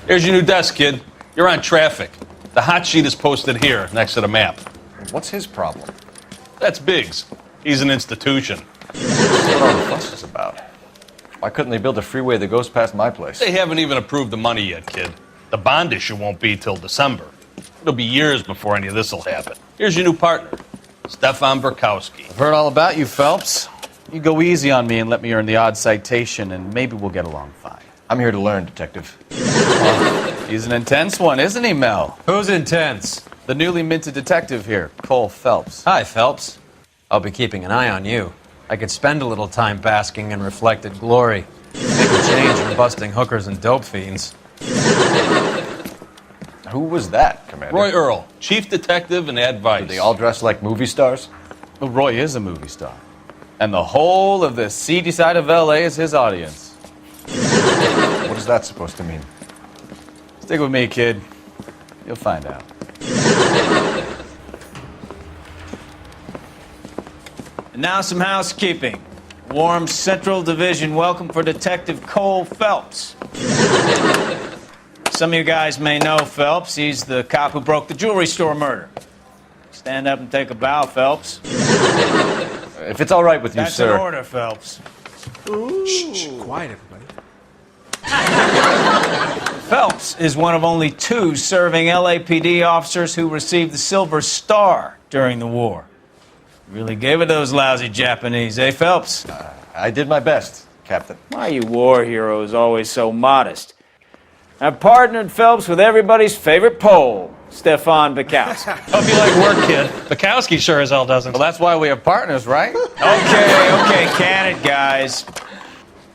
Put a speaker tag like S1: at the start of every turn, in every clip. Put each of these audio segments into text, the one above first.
S1: Here's your new desk, kid. You're on traffic. The hot sheet is posted here, next to the map.
S2: What's his problem?
S1: That's Biggs. He's an institution.
S2: That's what all the fuss is about. Why couldn't they build a freeway that goes past my place?
S1: They haven't even approved the money yet, kid. The bond issue won't be till December. It'll be years before any of this will happen. Here's your new partner, Stefan Burkowski.
S3: I've heard all about you, Phelps. You go easy on me and let me earn the odd citation, and maybe we'll get along fine.
S2: I'm here to learn, Detective.
S3: He's an intense one, isn't he, Mel?
S4: Who's intense?
S3: The newly minted detective here, Cole Phelps.
S4: Hi, Phelps. I'll be keeping an eye on you. I could spend a little time basking in reflected glory. Make a change from busting hookers and dope fiends.
S2: Who was that, Commander?
S1: Roy Earl, chief detective and advice.
S2: Do they all dress like movie stars?
S3: Well, Roy is a movie star. And the whole of the seedy side of L.A. is his audience.
S2: What is that supposed to mean?
S3: Stick with me, kid. You'll find out.
S5: And now some housekeeping. Warm Central Division welcome for Detective Cole Phelps. Some of you guys may know Phelps. He's the cop who broke the jewelry store murder. Stand up and take a bow, Phelps.
S2: If it's all right with you,
S5: That's
S2: sir.
S5: an order, Phelps.
S4: Shh, quiet, everybody.
S5: Phelps is one of only 2 serving LAPD officers who received the Silver Star during the war. Really gave it those lousy Japanese, eh, Phelps?
S2: I did my best, Captain.
S5: Why are you war heroes always so modest? I've partnered Phelps with everybody's favorite Pole, Stefan Burkowski.
S6: Hope you like work, kid. Bukowski sure as hell doesn't.
S3: Well, that's why we have partners, right?
S5: Okay, can it, guys?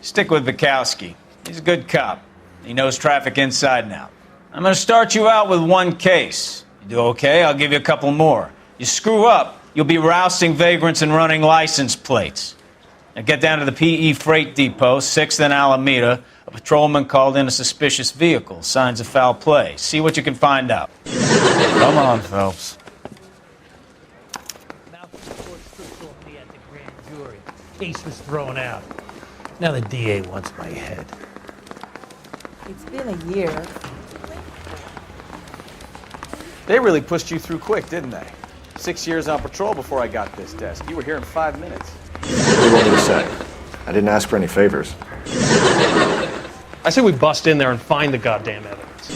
S5: Stick with Burkowski. He's a good cop. He knows traffic inside and out. I'm going to start you out with 1 case. You do okay, I'll give you a couple more. You screw up, you'll be rousting vagrants and running license plates. Now get down to the PE Freight Depot, 6th and Alameda. A patrolman called in a suspicious vehicle. Signs of foul play. See what you can find out.
S3: Come on, Phelps.
S6: Case was thrown out. Now the DA wants my head.
S7: It's been a year.
S3: They really pushed you through quick, didn't they? 6 years on patrol before I got this desk. You were here in 5 minutes.
S2: What do you want me to say? I didn't ask for any favors.
S6: I say we bust in there and find the goddamn evidence.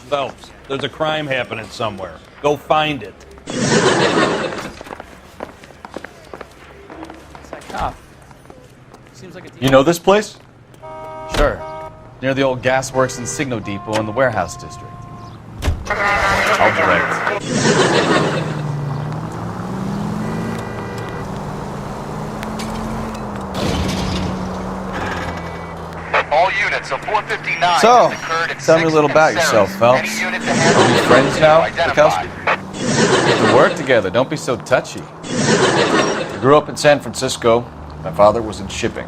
S1: Phelps, there's a crime happening somewhere. Go find it.
S2: You know this place?
S3: Sure. Near the old gas works and Signo Depot in the warehouse district.
S2: I'll direct.
S8: All units of 459
S3: So,
S8: has occurred at
S3: tell me a
S8: 6th
S3: little
S8: and
S3: about
S8: Ceres.
S3: yourself, Phelps.
S8: Any unit to handle
S3: Are we friends now,
S8: identified.
S3: Bukowski? We get to work together. Don't be so touchy.
S2: I grew up in San Francisco. My father was in shipping.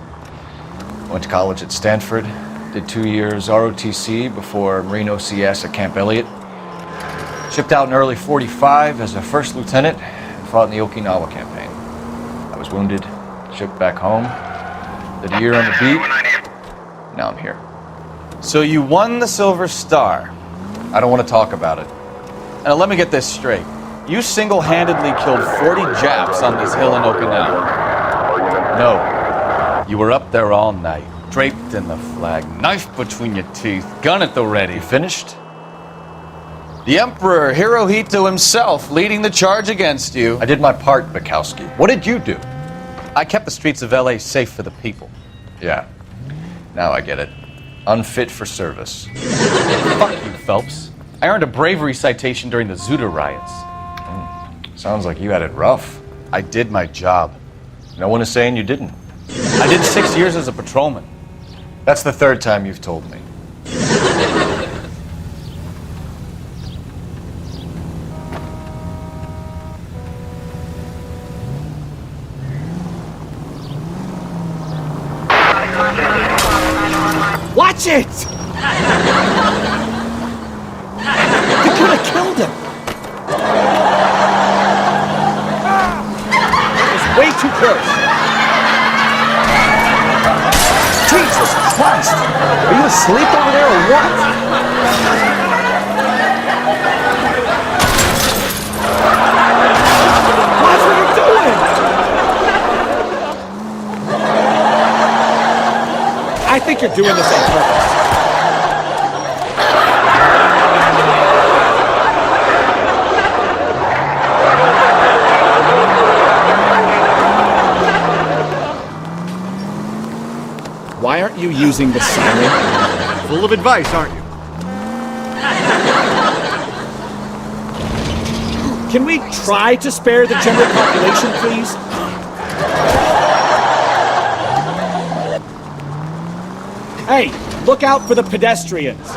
S2: Went to college at Stanford. Did 2 years ROTC before Marine OCS at Camp Elliott. Shipped out in early '45 as a first lieutenant and fought in the Okinawa campaign. I was wounded, shipped back home. Did a year on the beat. Now I'm here.
S3: So you won the Silver Star.
S2: I don't want to talk about it.
S3: Now let me get this straight. You single-handedly killed 40 Japs on this hill in Okinawa. No. You were up there all night, draped in the flag, knife between your teeth, gun at the ready.
S2: You finished?
S3: The Emperor Hirohito himself leading the charge against you.
S2: I did my part, Bukowski. What did you do?
S3: I kept the streets of L.A. safe for the people.
S2: Yeah. Now I get it. Unfit for service.
S3: Fuck you, Phelps. I earned a bravery citation during the Zuda riots.
S2: Sounds like you had it rough.
S3: I did my job.
S2: No one is saying you didn't.
S3: I did 6 years as a patrolman.
S2: That's the 3rd time you've told me.
S9: Watch it! You could have killed him. too close. Jesus Christ! Are you asleep over there or what? Watch what you're doing! I think you're doing this on purpose. Why aren't you using the siren?
S2: Full of advice, aren't you?
S9: Can we try to spare the general population, please? Hey, look out for the pedestrians.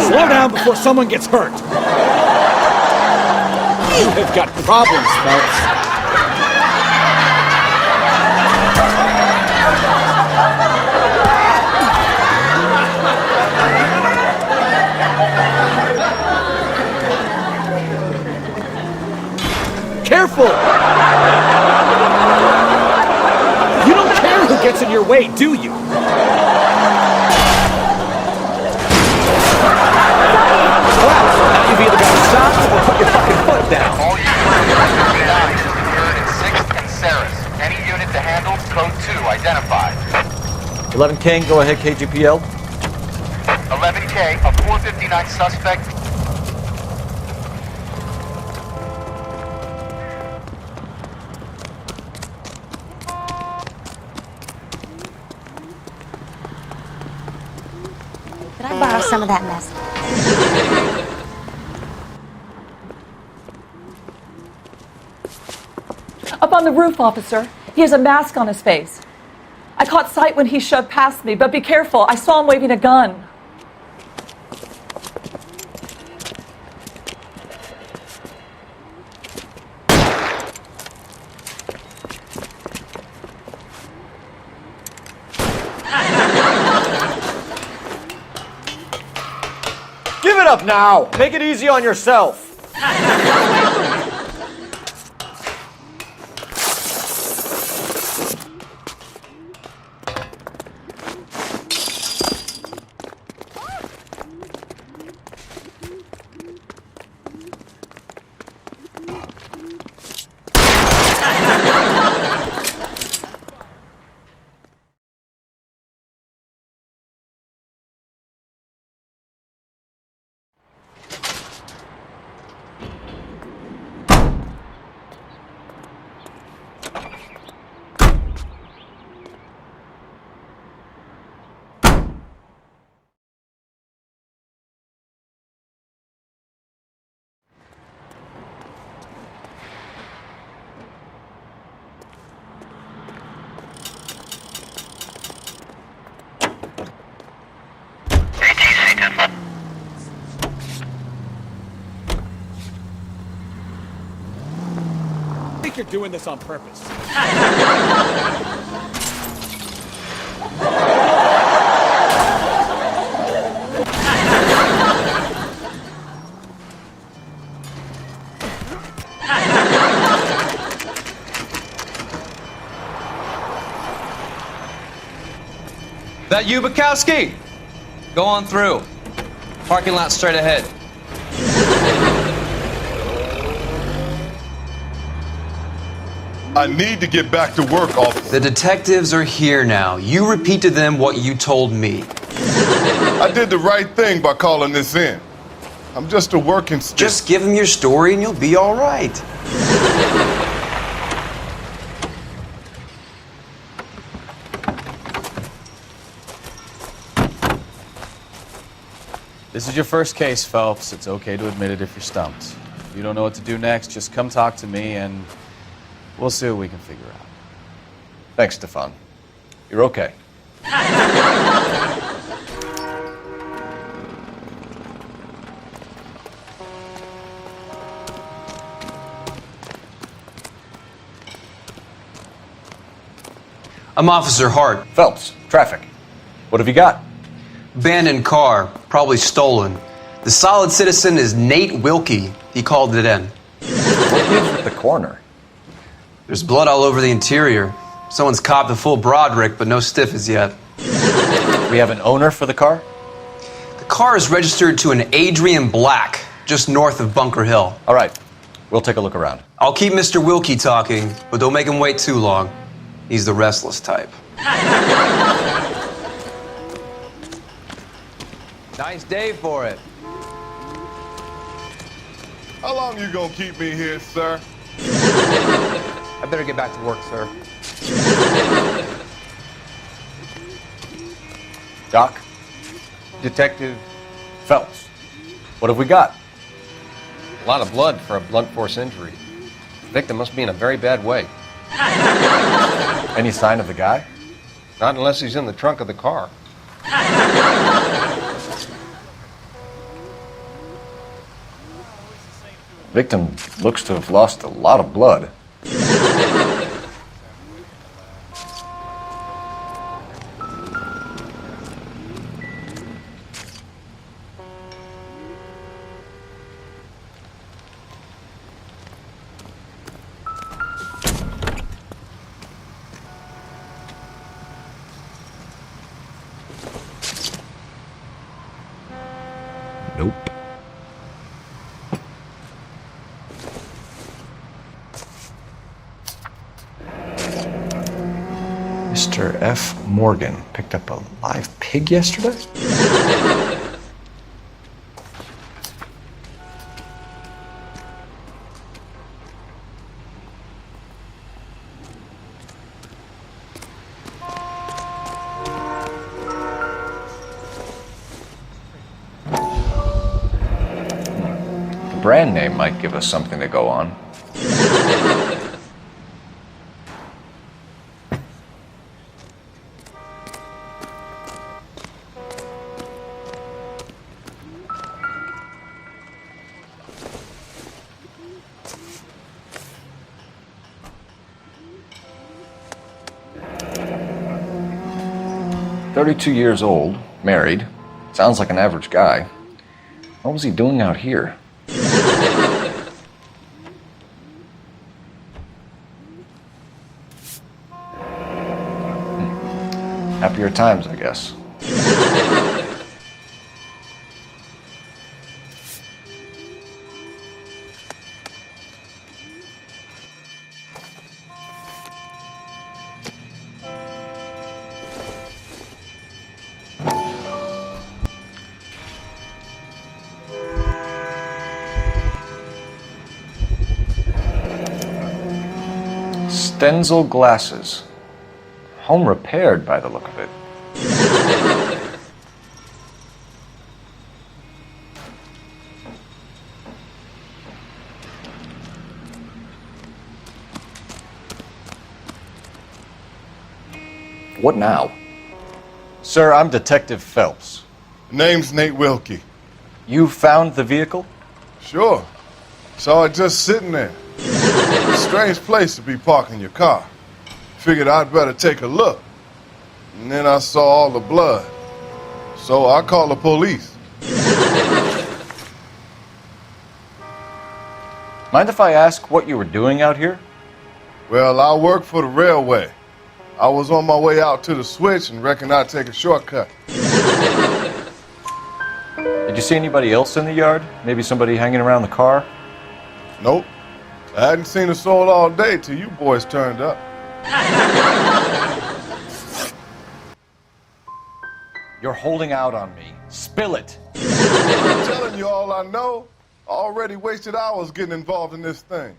S9: Slow down before someone gets hurt. You have got problems, folks. Careful! You don't care who gets in your way, do you? Relax. Now you've either got to stop or put your fucking foot down.
S8: All units 3rd and 6th and Saris. Any unit to handle, code 2 identified.
S2: 11 King, go ahead, KGPL.
S8: 11K, a 459 suspect.
S10: Could I borrow some of that mess?
S11: Up on the roof, officer. He has a mask on his face. I caught sight when he shoved past me, but be careful. I saw him waving a gun.
S2: Give it up now! Make it easy on yourself!
S9: I think you're doing this on purpose.
S4: That you, Bukowski? Go on through. Parking lot straight ahead.
S12: I need to get back to work, officer.
S4: The detectives are here now. You repeat to them what you told me.
S12: I did the right thing by calling this in. I'm just a working stick.
S4: Just give them your story and you'll be all right.
S3: This is your first case, Phelps. It's okay to admit it if you're stumped. If you don't know what to do next, just come talk to me and we'll see what we can figure out.
S2: Thanks, Stefan. You're okay.
S4: I'm Officer Hart.
S2: Phelps, traffic. What have you got?
S4: Abandoned car, probably stolen. The solid citizen is Nate Wilkie. He called it in.
S2: gives with the coroner?
S4: There's blood all over the interior. Someone's copped the full Broderick, but no stiff as yet.
S2: We have an owner for the car?
S4: The car is registered to an Adrian Black, just north of Bunker Hill.
S2: All right, we'll take a look around.
S4: I'll keep Mr. Wilkie talking, but don't make him wait too long. He's the restless type.
S3: Nice day for it.
S12: How long you gonna keep me here, sir?
S3: I better get back to work, sir.
S2: Doc?
S13: Detective,
S2: Phelps. What have we got?
S13: a lot of blood for a blunt force injury. The victim must be in a very bad way.
S2: Any sign of the guy?
S13: Not unless he's in the trunk of the car.
S2: Victim looks to have lost a lot of blood. Nope. Mr. F. Morgan picked up a live pig yesterday? The brand name might give us something to go on. "32 years old, married. Sounds like an average guy. What was he doing out here?" Happier times, I guess. Stenzel glasses. Home repaired by the look of it. What now? Sir, I'm Detective Phelps.
S12: Name's Nate Wilkie.
S2: You found the vehicle?
S12: Sure. Saw it just sitting there. Strange place to be parking your car. Figured I'd better take a look. And then I saw all the blood. So I called the police.
S2: Mind if I ask what you were doing out here?
S12: Well, I work for the railway. I was on my way out to the switch and reckoned I'd take a shortcut.
S2: Did you see anybody else in the yard? Maybe somebody hanging around the car?
S12: Nope. I hadn't seen a soul all day till you boys turned up.
S2: You're holding out on me. Spill it.
S12: I'm telling you all I know. I already wasted hours getting involved in this thing.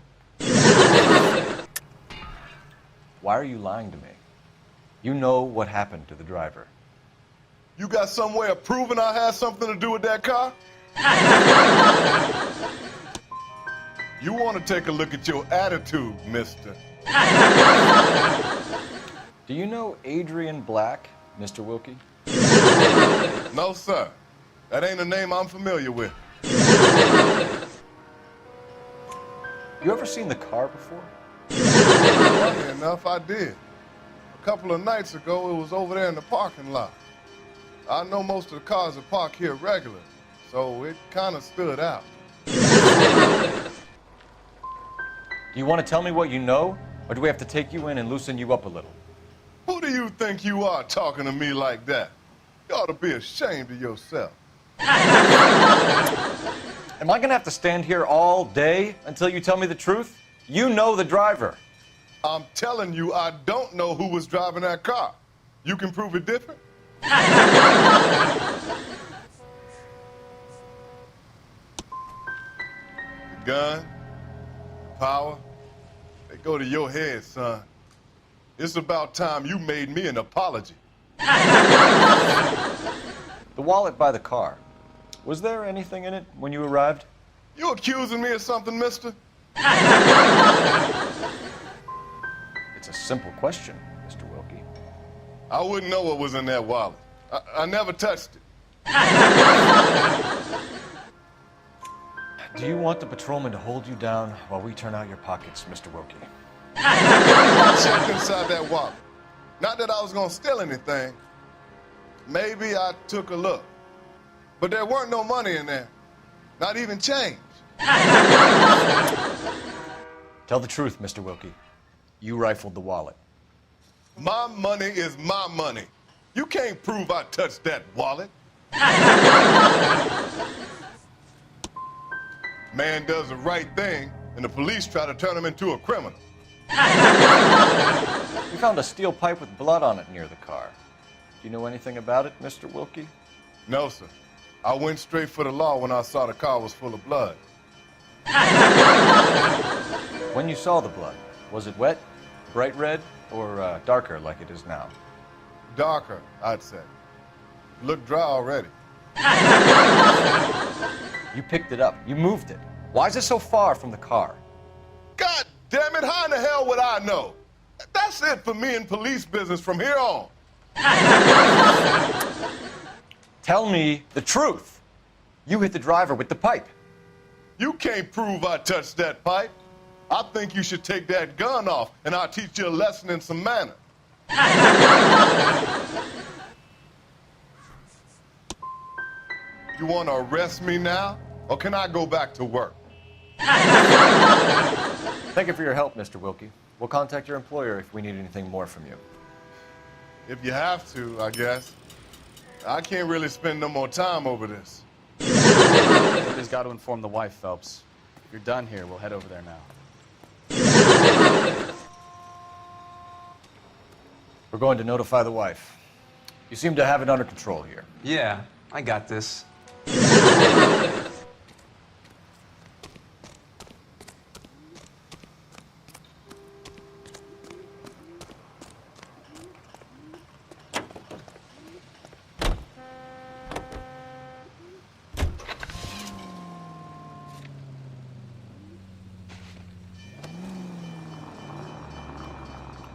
S2: Why are you lying to me? You know what happened to the driver.
S12: You got some way of proving I had something to do with that car? You want to take a look at your attitude, mister.
S2: Do you know Adrian Black, Mr. Wilkie?
S12: No, sir. That ain't a name I'm familiar with.
S2: You ever seen the car before?
S12: Funny enough, I did. A couple of nights ago, it was over there in the parking lot. I know most of the cars are parked here regular, so it kind of stood out.
S2: Do you want to tell me what you know, or do we have to take you in and loosen you up a little?
S12: Who do you think you are talking to me like that? You ought to be ashamed of yourself.
S2: Am I going to have to stand here all day until you tell me the truth? You know the driver.
S12: I'm telling you, I don't know who was driving that car. You can prove it different? The gun, power, they go to your head, son. It's about time you made me an apology.
S2: The wallet by the car. Was there anything in it when you arrived?
S12: You accusing me of something, mister?
S2: It's a simple question, Mr. Wilkie.
S12: I wouldn't know what was in that wallet. I never touched it.
S2: Do you want the patrolman to hold you down while we turn out your pockets, Mr. Wilkie?
S12: I checked inside that wallet. Not that I was gonna steal anything. Maybe I took a look. But there weren't no money in there. Not even change.
S2: Tell the truth, Mr. Wilkie. You rifled the wallet.
S12: My money is my money. You can't prove I touched that wallet. Man does the right thing, and the police try to turn him into a criminal.
S2: We found a steel pipe with blood on it near the car. Do you know anything about it, Mr. Wilkie?
S12: No, sir. I went straight for the law when I saw the car was full of blood.
S2: When you saw the blood, was it wet, bright red, or darker like it is now?
S12: Darker, I'd say. Looked dry already.
S2: You picked it up. You moved it. Why is it so far from the car?
S12: God damn it, how in the hell would I know? That's it for me in police business from here on.
S2: Tell me the truth. You hit the driver with the pipe.
S12: You can't prove I touched that pipe. I think you should take that gun off, and I'll teach you a lesson in some manner. You want to arrest me now, or can I go back to work?
S2: Thank you for your help, Mr. Wilkie. We'll contact your employer if we need anything more from you.
S12: If you have to, I guess. I can't really spend no more time over this.
S3: Somebody's got to inform the wife, Phelps. If you're done here, we'll head over there now.
S2: We're going to notify the wife. You seem to have it under control here.
S4: Yeah, I got this.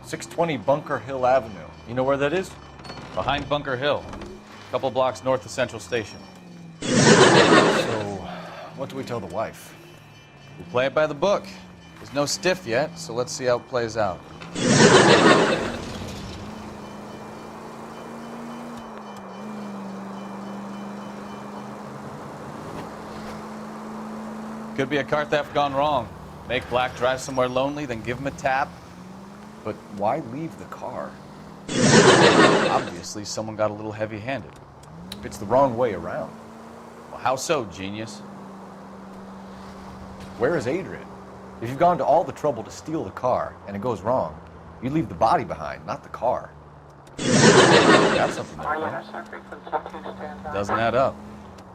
S2: 620 Bunker Hill Avenue. You know where that is?
S3: Behind Bunker Hill, a couple blocks north of Central Station.
S2: So, what do we tell the wife?
S3: We play it by the book. There's no stiff yet, so let's see how it plays out. Could be a car theft gone wrong. Make Black drive somewhere lonely, then give him a tap.
S2: But why leave the car?
S3: Obviously, someone got a little heavy-handed.
S2: It's the wrong way around.
S3: Well, how so, genius?
S2: Where is Adrian? If you've gone to all the trouble to steal the car and it goes wrong, you leave the body behind, not the car.
S3: Got something there, right? Doesn't add up.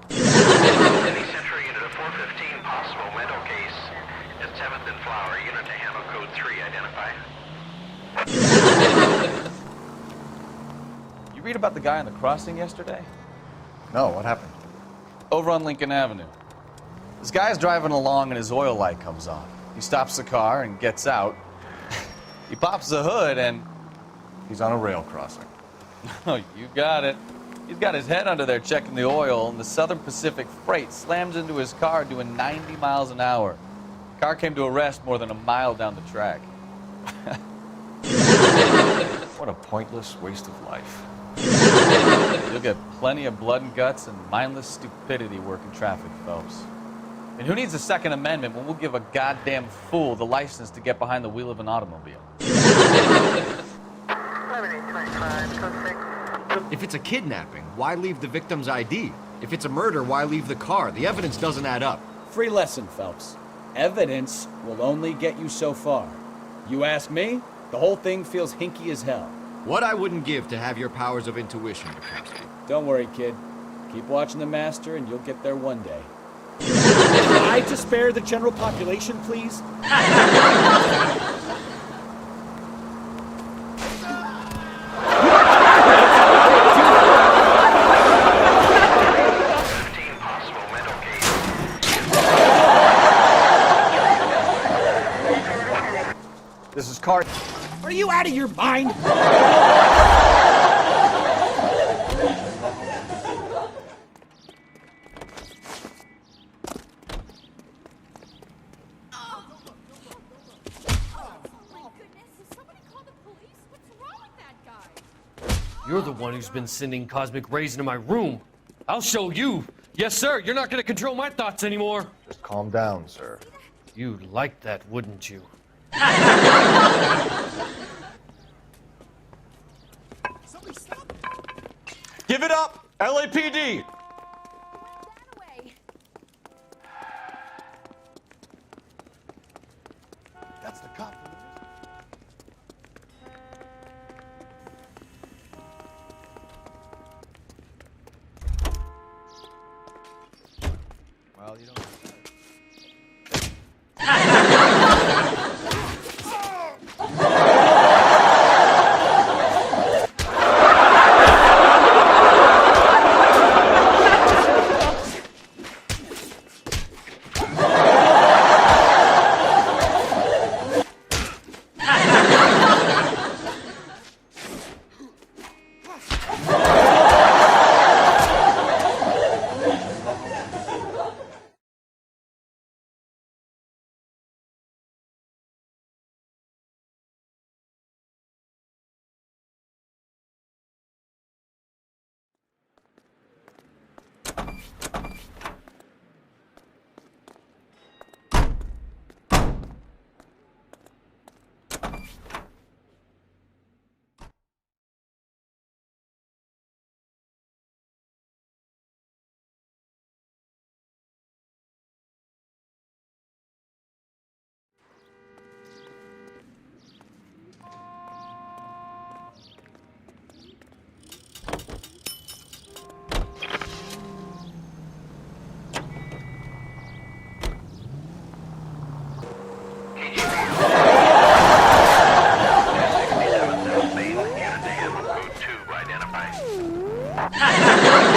S8: Any Century into the 415 possible mental case at 7th and Flower. Unit to handle code 3. Identify.
S3: You read about the guy on the crossing yesterday?
S2: No, what happened?
S3: Over on Lincoln Avenue. This guy's driving along and his oil light comes on. He stops the car and gets out. He pops the hood and...
S2: He's on a rail crossing.
S3: Oh, you got it. He's got his head under there checking the oil, and the Southern Pacific Freight slams into his car doing 90 miles an hour. The car came to a rest more than a mile down the track.
S2: What a pointless waste of life.
S3: You'll get plenty of blood and guts and mindless stupidity working traffic, Phelps. And who needs a Second Amendment when we'll give a goddamn fool the license to get behind the wheel of an automobile?
S2: If it's a kidnapping, why leave the victim's ID? If it's a murder, why leave the car? The evidence doesn't add up.
S14: Free lesson, Phelps. Evidence will only get you so far. You ask me, the whole thing feels hinky as hell.
S2: What I wouldn't give to have your powers of intuition, Bukowski.
S14: Don't worry, kid. Keep watching the master and you'll get there one day. Try to spare the general population, please?
S9: This is Cart.
S14: Are you out of your mind?
S15: You're the one who's been sending cosmic rays into my room. I'll show you. Yes, sir. You're not going to control my thoughts anymore.
S12: Just calm down, sir.
S15: You'd like that, wouldn't you?
S3: Give it up, LAPD!
S12: That's the cop.
S2: Well, you don't...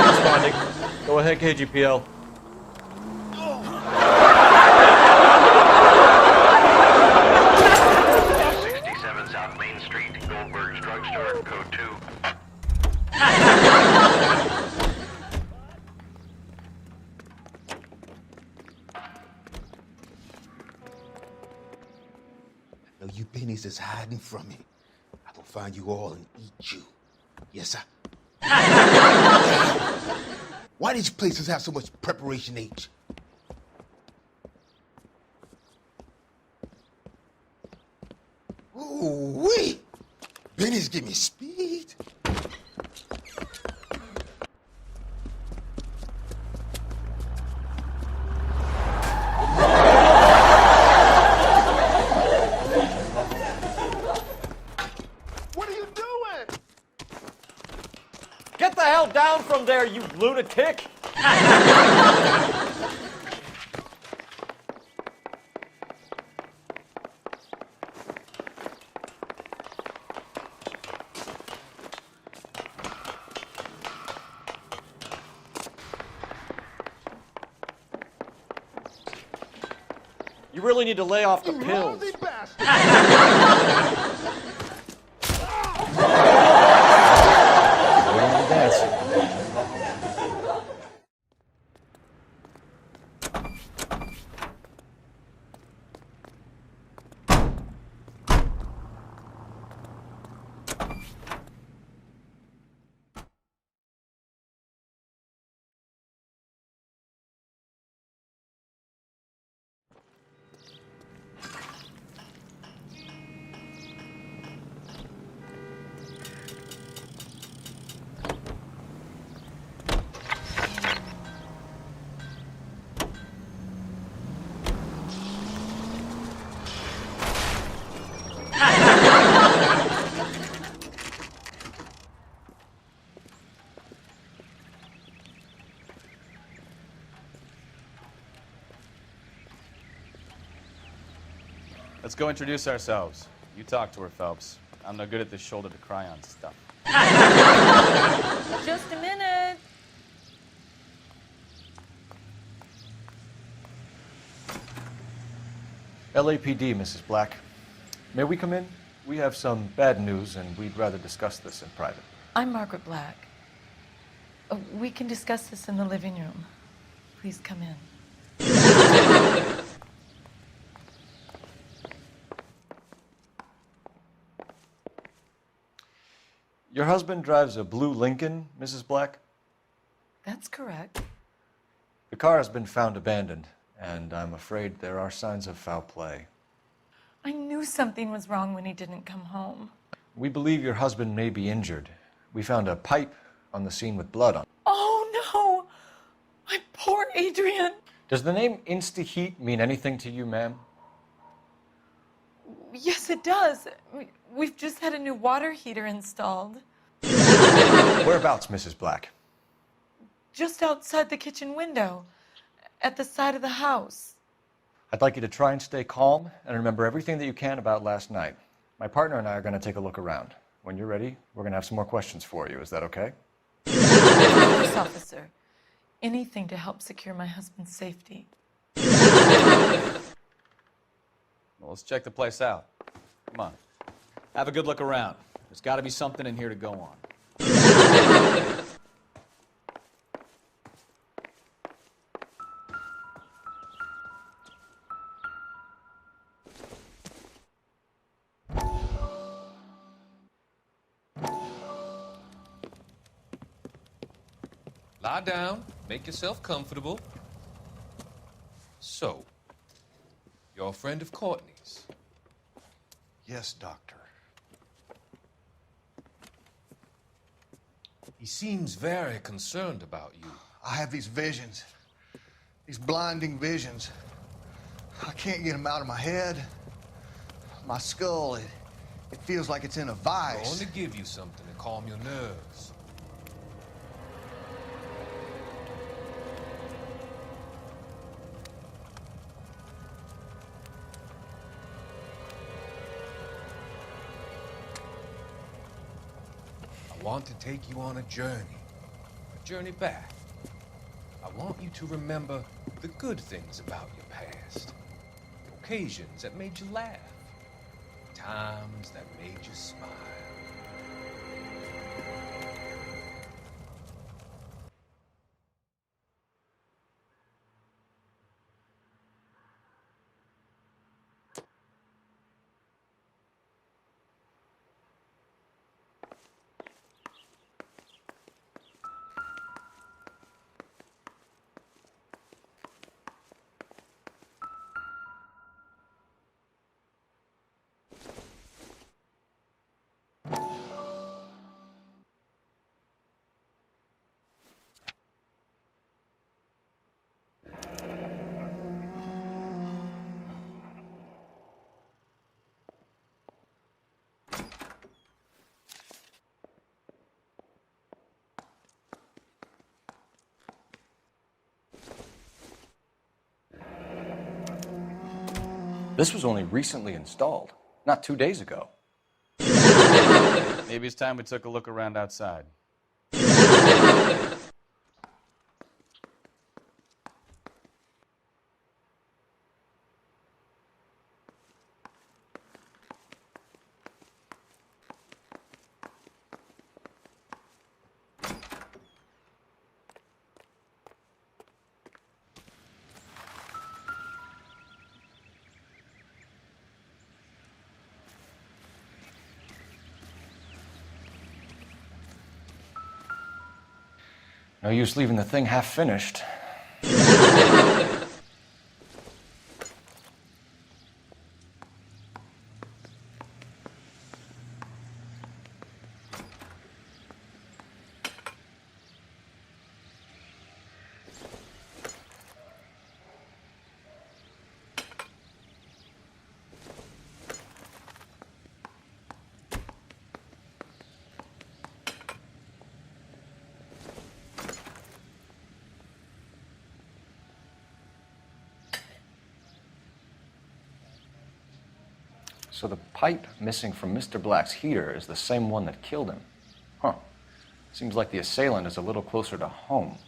S3: Responding. Go ahead, KGPL.
S8: South Main Street, Goldberg's Drugstore, code 2.
S16: Now you pennies is hiding from me. I will find you all and eat you. Yes, sir. Why these places have so much preparation H? Ooh-wee! Benny's give me speed.
S12: What are you doing?
S2: Get the hell down from there, you lunatic! You really need to lay off the pills.
S12: Lousy bastard!
S3: Let's go introduce ourselves. You talk to her, Phelps. I'm no good at this shoulder to cry on stuff.
S7: Just a minute.
S2: LAPD, Mrs. Black. May we come in? We have some bad news, and we'd rather discuss this in private.
S17: I'm Margaret Black. We can discuss this in the living room. Please come in.
S2: Your husband drives a blue Lincoln, Mrs. Black?
S17: That's correct.
S2: The car has been found abandoned, and I'm afraid there are signs of foul play.
S17: I knew something was wrong when he didn't come home.
S2: We believe your husband may be injured. We found a pipe on the scene with blood on it.
S17: Oh no! My poor Adrian!
S2: Does the name Insta-Heat mean anything to you, ma'am?
S17: Yes, it does. We've just had a new water heater installed.
S2: Whereabouts, Mrs. Black?
S17: Just outside the kitchen window, at the side of the house.
S2: I'd like you to try and stay calm and remember everything that you can about last night. My partner and I are going to take a look around. When you're ready, we're going to have some more questions for you. Is that okay?
S17: Of course, officer. Anything to help secure my husband's safety.
S3: Well, let's check the place out. Come on. Have a good look around. There's got to be something in here to go on.
S15: Lie down, make yourself comfortable. So, you're a friend of Courtney's?
S16: Yes, Doctor.
S15: He seems very concerned about you.
S16: I have these visions, these blinding visions. I can't get them out of my head. My skull, it feels like it's in a
S15: I'm
S16: vice.
S15: going to give you something to calm your nerves. I want to take you on a journey back. I want you to remember the good things about your past, occasions that made you laugh, times that made you smile.
S2: This was only recently installed, not 2 days ago.
S3: Maybe it's time we took a look around outside.
S2: No use leaving the thing half finished. So the pipe missing from Mr. Black's heater is the same one that killed him. Huh. Seems like the assailant is a little closer to home.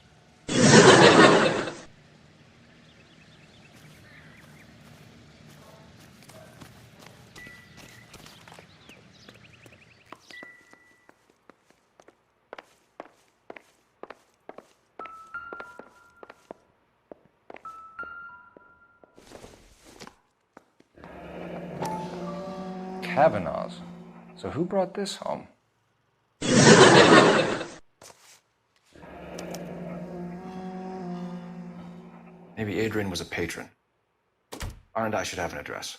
S2: Kavanaugh's. So who brought this home? Maybe Adrian was a patron. R&I should have an address.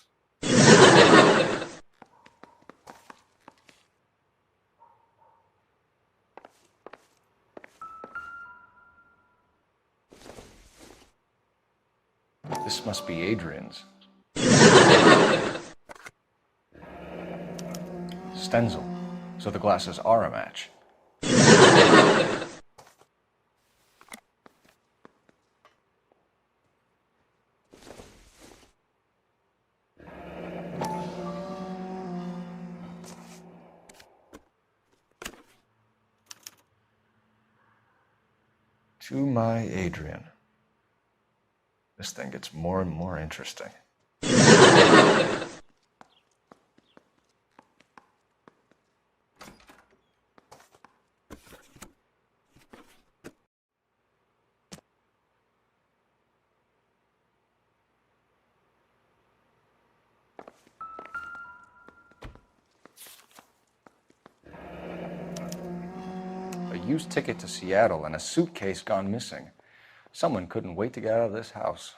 S2: This must be Adrian's. Stenzel. So the glasses are a match. To my Adrian. This thing gets more and more interesting. A used ticket to Seattle and a suitcase gone missing. Someone couldn't wait to get out of this house.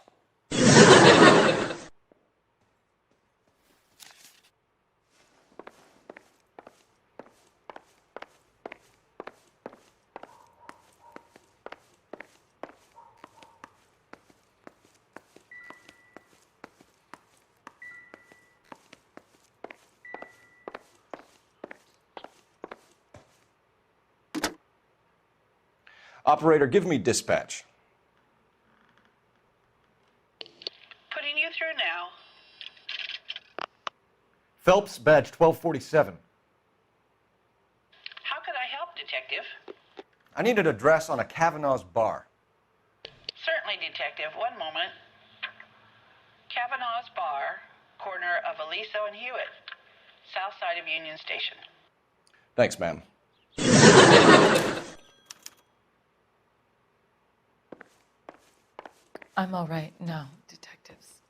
S2: Operator, give me dispatch.
S18: Putting you through now.
S2: Phelps, badge 1247.
S18: How could I help, Detective?
S2: I need an address on a Kavanaugh's bar.
S18: Certainly, Detective. One moment. Kavanaugh's Bar, corner of Aliso and Hewitt, south side of Union Station.
S2: Thanks, ma'am.
S17: I'm all right now, detectives.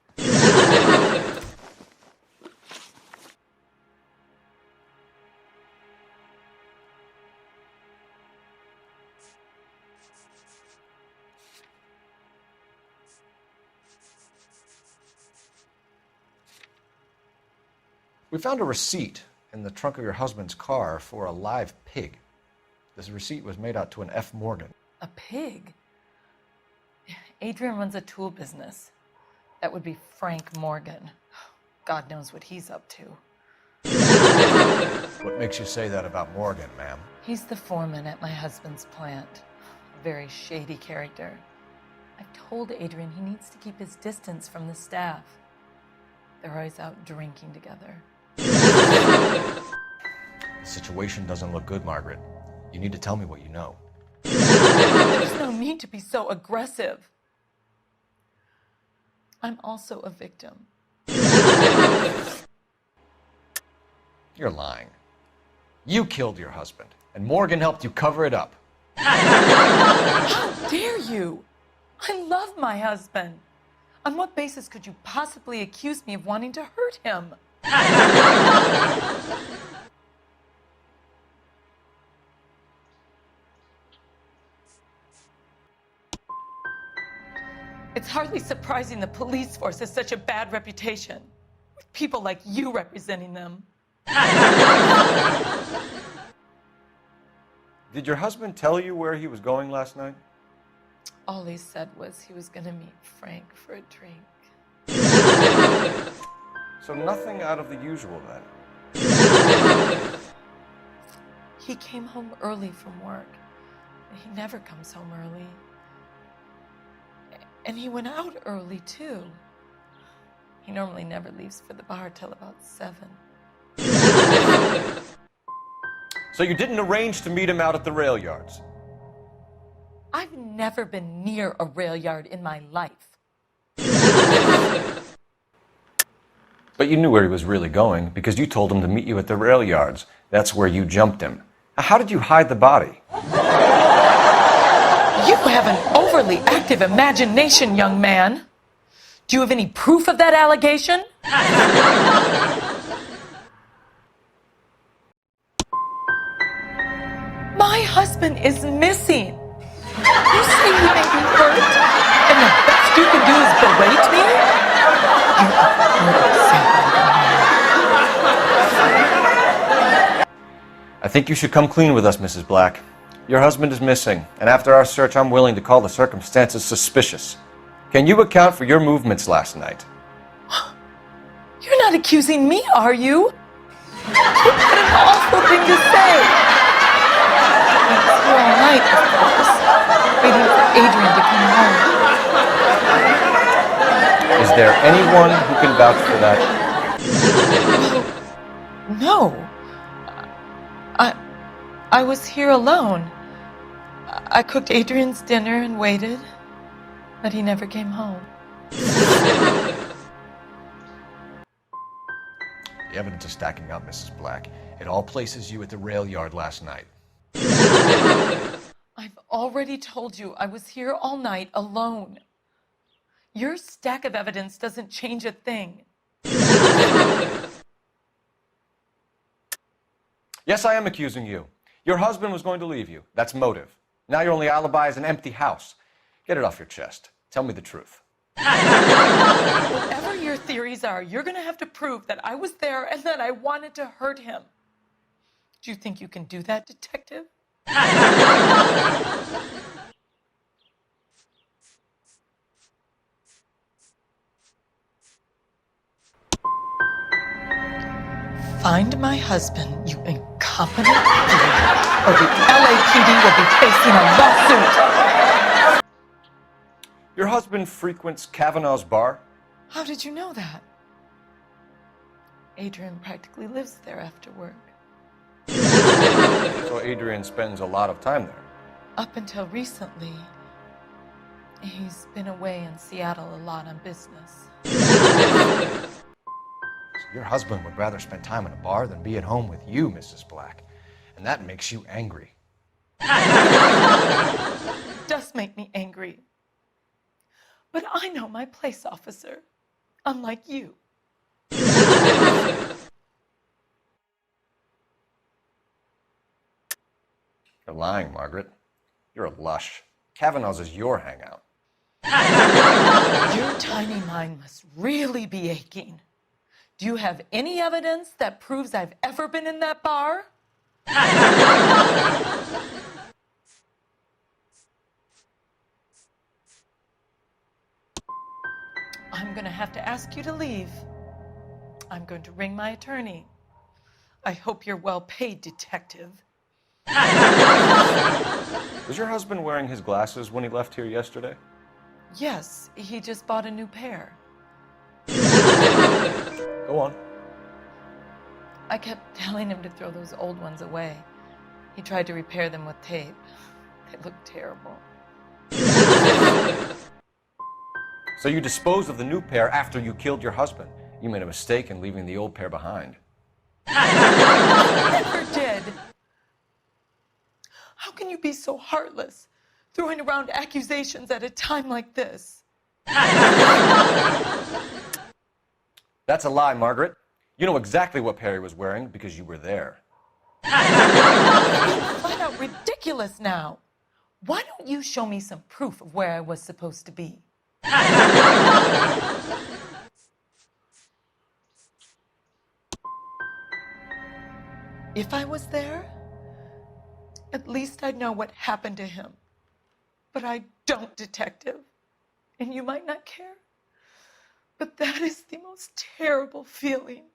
S2: We found a receipt in the trunk of your husband's car for a live pig. This receipt was made out to an F. Morgan.
S17: A pig? Adrian runs a tool business. That would be Frank Morgan. God knows what he's up to.
S2: What makes you say that about Morgan, ma'am?
S17: He's the foreman at my husband's plant. A very shady character. I've told Adrian he needs to keep his distance from the staff. They're always out drinking together.
S2: The situation doesn't look good, Margaret. You need to tell me what you know.
S17: There's no need to be so aggressive. I'm also a victim.
S2: You're lying. You killed your husband, and Morgan helped you cover it up.
S17: How dare you? I love my husband. On what basis could you possibly accuse me of wanting to hurt him? It's hardly surprising the police force has such a bad reputation, with people like you representing them.
S2: Did your husband tell you where he was going last night?
S17: All he said was he was going to meet Frank for a drink.
S2: So nothing out of the usual then.
S17: He came home early from work. He never comes home early. And he went out early, too. He normally never leaves for the bar till about 7.
S2: So you didn't arrange to meet him out at the rail yards?
S17: I've never been near a rail yard in my life.
S2: But you knew where he was really going because you told him to meet you at the rail yards. That's where you jumped him. How did you hide the body?
S17: You have an overly active imagination, young man. Do you have any proof of that allegation? My husband is missing. You say he may be hurt, and the best you can do is berate me? You're a horrible sample.
S2: I think you should come clean with us, Mrs. Black. Your husband is missing, and after our search, I'm willing to call the circumstances suspicious. Can you account for your movements last night?
S17: You're not accusing me, are you? What an awful thing to say. I was here all night, of course, waiting for Adrian to come home.
S2: Is there anyone who can vouch for that?
S17: No. I was here alone. I cooked Adrian's dinner and waited, but he never came home.
S2: The evidence is stacking up, Mrs. Black. It all places you at the rail yard last night.
S17: I've already told you I was here all night alone. Your stack of evidence doesn't change a thing.
S2: Yes, I am accusing you. Your husband was going to leave you. That's motive. Now your only alibi is an empty house. Get it off your chest. Tell me the truth.
S17: Whatever your theories are, you're going to have to prove that I was there and that I wanted to hurt him. Do you think you can do that, detective? Find my husband, you incompetent idiot, or the LAPD will be facing a lawsuit.
S2: Your husband frequents Kavanaugh's bar?
S17: How did you know that? Adrian practically lives there after work.
S2: So Adrian spends a lot of time there.
S17: Up until recently, he's been away in Seattle a lot on business.
S2: Your husband would rather spend time in a bar than be at home with you, Mrs. Black. And that makes you angry.
S17: It does make me angry. But I know my place, officer. Unlike you.
S2: You're lying, Margaret. You're a lush. Kavanaugh's is your hangout.
S17: Your tiny mind must really be aching. Do you have any evidence that proves I've ever been in that bar? I'm going to have to ask you to leave. I'm going to ring my attorney. I hope you're well paid, detective.
S2: Was your husband wearing his glasses when he left here yesterday?
S17: Yes, he just bought a new pair.
S2: Go on.
S17: I kept telling him to throw those old ones away. He tried to repair them with tape. They look terrible.
S2: So you disposed of the new pair after you killed your husband. You made a mistake in leaving the old pair behind.
S17: I never did. How can you be so heartless, throwing around accusations at a time like this?
S2: That's a lie, Margaret. You know exactly what pair he was wearing because you were there.
S17: You're being flat out ridiculous now. Why don't you show me some proof of where I was supposed to be? If I was there, at least I'd know what happened to him. But I don't, detective. And you might not care, but that is the most terrible feeling.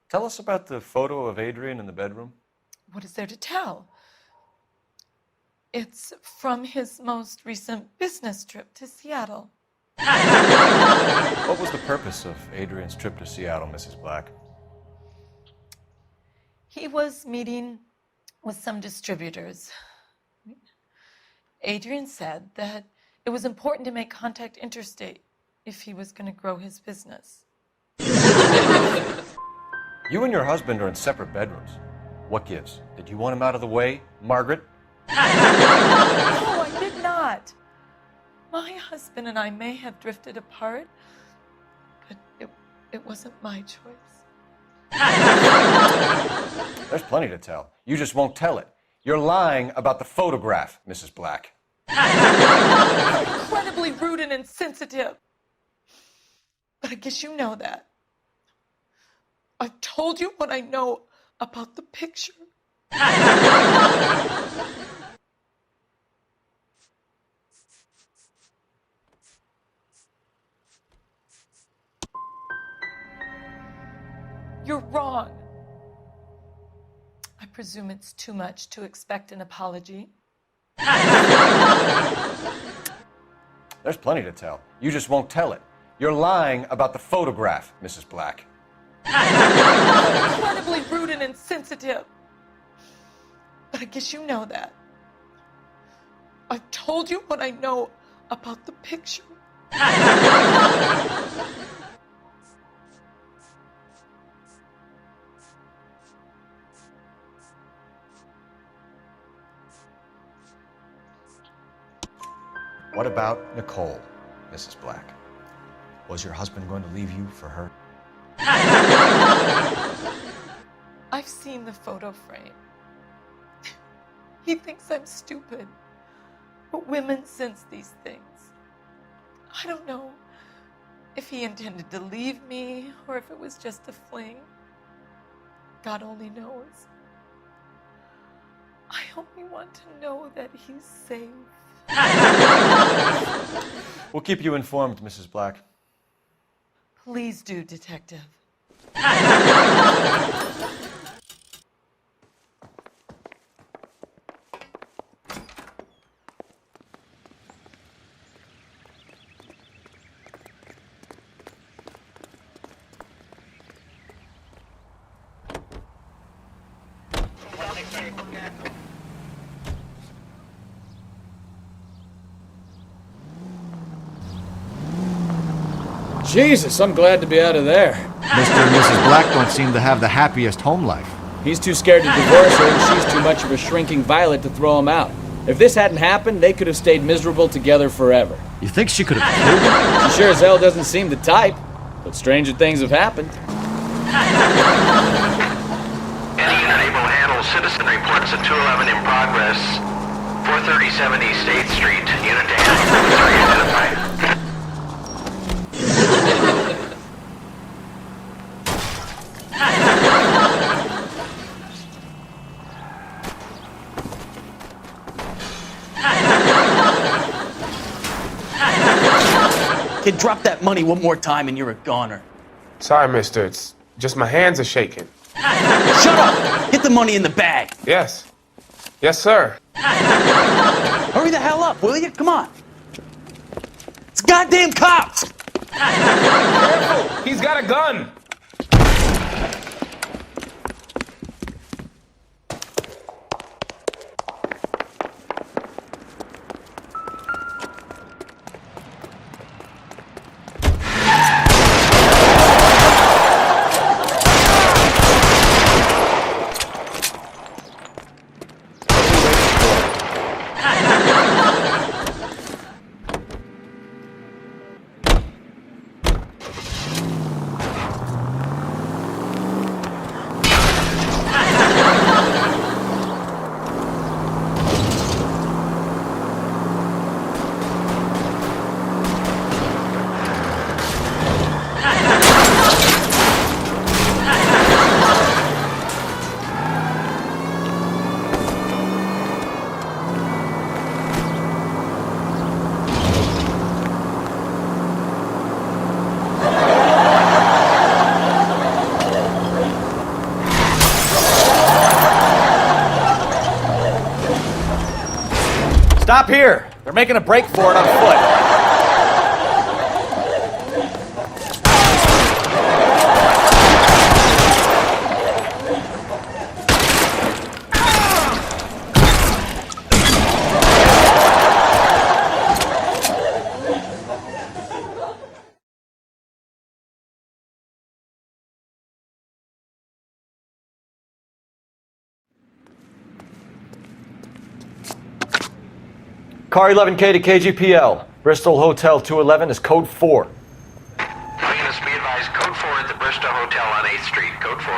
S2: Tell us about the photo of Adrian in the bedroom.
S17: What is there to tell? It's from his most recent business trip to Seattle.
S2: What was the purpose of Adrian's trip to Seattle, Mrs. Black?
S17: He was meeting with some distributors. Adrian said that it was important to make contact interstate if he was going to grow his business.
S2: You and your husband are in separate bedrooms. What gives? Did you want him out of the way, Margaret?
S17: No, I did not. My husband and I may have drifted apart, but it wasn't my choice.
S2: There's plenty to tell. You just won't tell it. You're lying about the photograph, Mrs. Black.
S17: You're incredibly rude and insensitive. But I guess you know that. I've told you what I know about the picture. You're wrong. I presume it's too much to expect an apology.
S2: There's plenty to tell. You just won't tell it. You're lying about the photograph, Mrs. Black.
S17: You're incredibly rude and insensitive. But I guess you know that. I've told you what I know about the picture.
S2: What about Nicole, Mrs. Black? Was your husband going to leave you for her?
S17: I've seen the photo frame. He thinks I'm stupid. But women sense these things. I don't know if he intended to leave me or if it was just a fling. God only knows. I only want to know that he's safe.
S2: We'll keep you informed, Mrs. Black.
S17: Please do, Detective.
S14: Jesus, I'm glad to be out of there.
S2: Mr. and Mrs. Black don't seem to have the happiest home life.
S14: He's too scared to divorce her, and she's too much of a shrinking violet to throw him out. If this hadn't happened, they could have stayed miserable together forever.
S2: You think she could have killed him?
S14: She sure as hell doesn't seem the type, but stranger things have happened.
S8: Any unit able to handle citizen reports at 211 in progress. 437 East 8th Street. Unit to handle 3 identified.
S19: Kid, drop that money one more time and you're a goner.
S20: Sorry, mister. It's just my hands are shaking.
S19: Shut up! Hit the money in the bag.
S20: Yes. Yes, sir.
S19: Hurry the hell up, will you? Come on. It's goddamn cops!
S20: Careful! He's got a gun!
S14: Stop here. They're making a break for it on foot.
S2: Car 11K to KGPL. Bristol Hotel 211 is code 4.
S8: All units be advised, code 4 at the Bristol Hotel on 8th Street, code 4.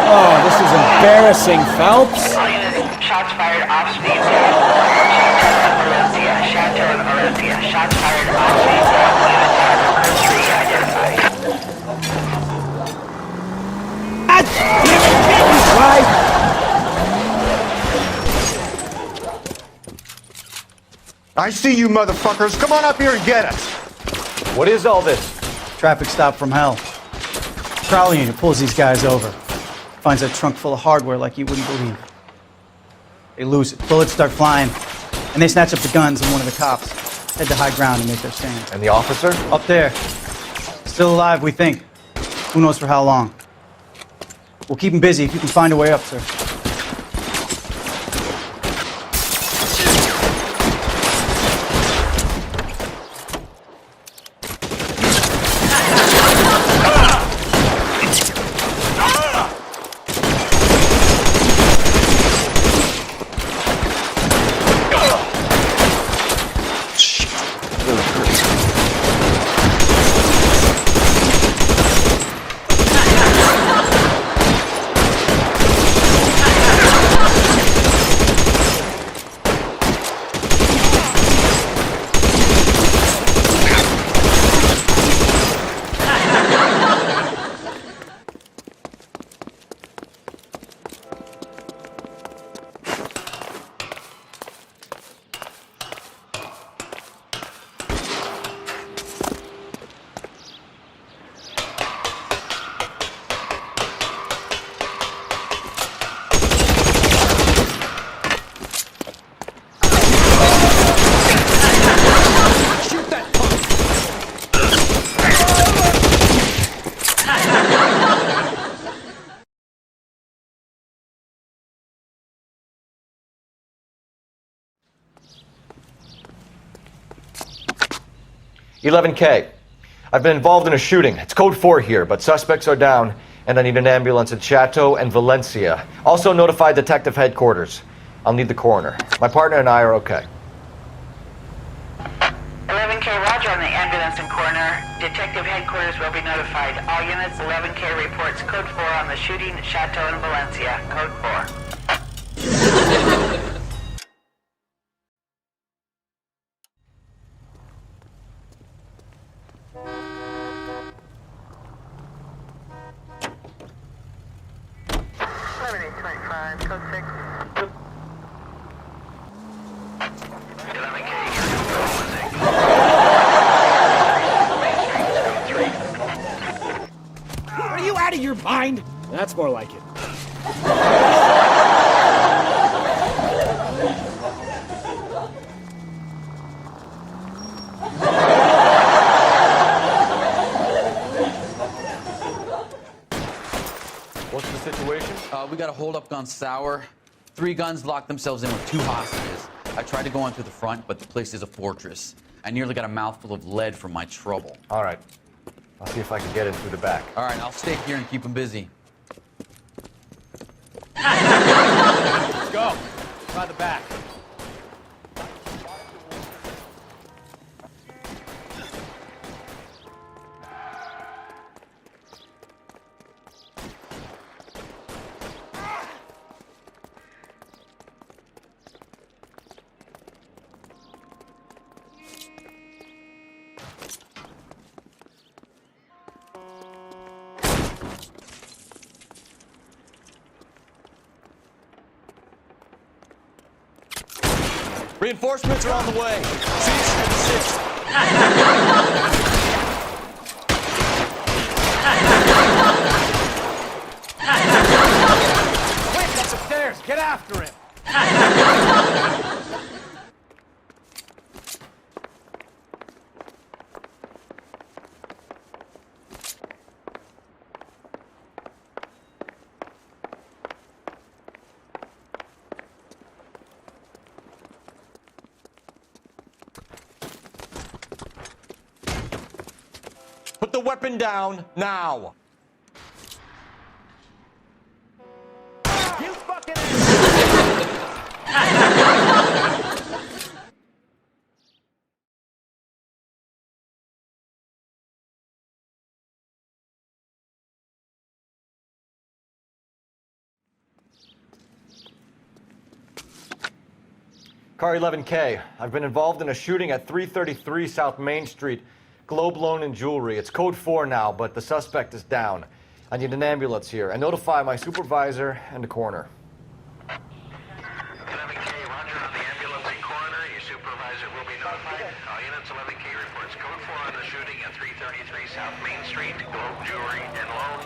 S14: Oh, this is embarrassing, Phelps.
S18: All units, shots fired off speed. Chateau and Valencia. Shots fired off speed. Unit driver, Curve 3 identified.
S9: God damn it, can't you drive?
S16: I see you motherfuckers. Come on up here and get us.
S2: What is all this?
S19: Traffic stop from hell. Trolley unit pulls these guys over. Finds a trunk full of hardware like you wouldn't believe. They lose it. Bullets start flying. And they snatch up the guns and one of the cops. Head to high ground and make their stand.
S2: And the officer?
S19: Up there. Still alive, we think. Who knows for how long. We'll keep him busy if you can find a way up, sir.
S2: $11K. I've been involved in a shooting. It's code 4 here, but suspects are down, and I need an ambulance at Chateau and Valencia. Also notify detective headquarters. I'll need the coroner. My partner and I are okay.
S18: 11K, roger on the ambulance and coroner. Detective headquarters will be notified. All units, 11K reports code 4 on the shooting at Chateau and Valencia. Code 4.
S9: Are you out of your mind?
S14: That's more like it.
S2: What's the situation?
S19: We got a hold-up gun sour. 3 guns locked themselves in with 2 hostages. I tried to go on through the front, but the place is a fortress. I nearly got a mouthful of lead from my trouble.
S2: All right. I'll see if I can get in through the back.
S19: All right, I'll stay here and keep them busy.
S14: Let's go. Try the back.
S2: Reinforcements are on the way. Cease and desist.
S9: Quick, up the stairs. Get after him.
S2: Put the weapon down now.
S9: You fucking
S2: Car 11K, I've been involved in a shooting at 333 South Main Street. Globe Loan and Jewelry. It's code 4 now, but the suspect is down. I need an ambulance here. And notify my supervisor and the coroner.
S8: 11K, roger on the ambulance and coroner. Your supervisor will be notified. All units, 11K reports code 4 on the shooting at 333 South Main Street. Globe Jewelry and Loan.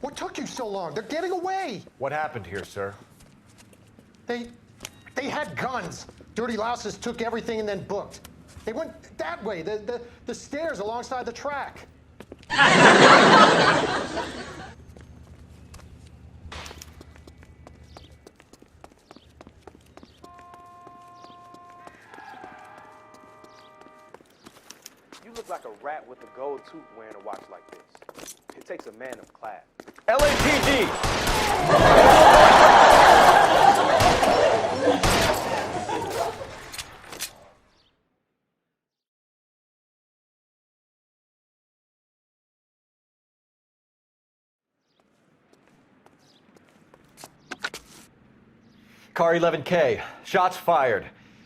S9: What took you so long? They're getting away.
S2: What happened here, sir?
S9: They had guns. Dirty louses took everything and then booked. They went that way, the stairs alongside the track.
S21: You look like a rat with a gold tooth wearing a watch like this. It takes a man of class.
S2: LAPD! Car 11K, shots fired.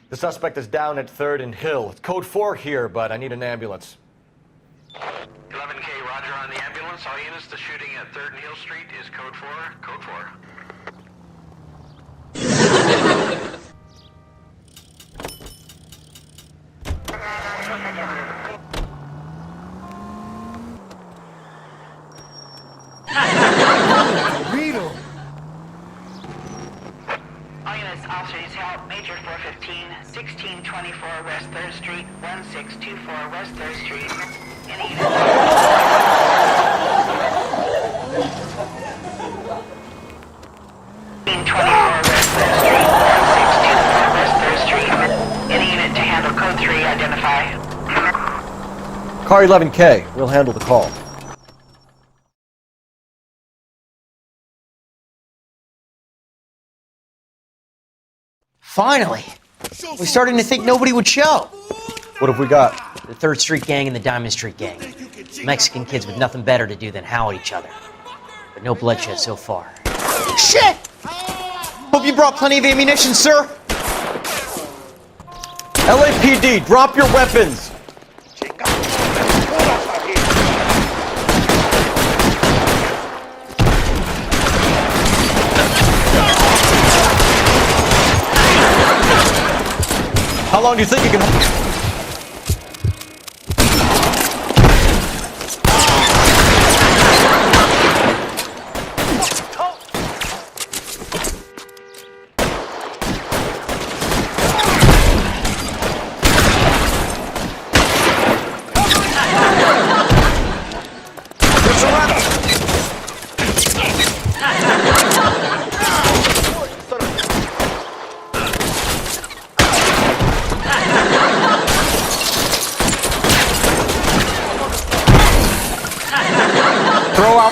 S2: The suspect is down at 3rd and Hill. It's code 4 here, but I need an ambulance.
S8: 11K, roger on the ambulance. All units, the shooting at 3rd and Hill Street is code 4. Code 4. All units, officers help. Major 415, 1624 West 3rd Street, 1624 West 3rd Street. Any unit. 1624 West 3rd Street, 1624 West 3rd Street. Any unit to handle code 3, identify.
S2: Car 11K, we'll handle the call.
S22: Finally! We're starting to think nobody would show.
S2: What have we got?
S22: The 3rd Street Gang and the Diamond Street Gang. Mexican kids with nothing better to do than howl at each other. But no bloodshed so far.
S9: Shit! Hope you brought plenty of ammunition, sir.
S2: LAPD, drop your weapons! How long do you think you can...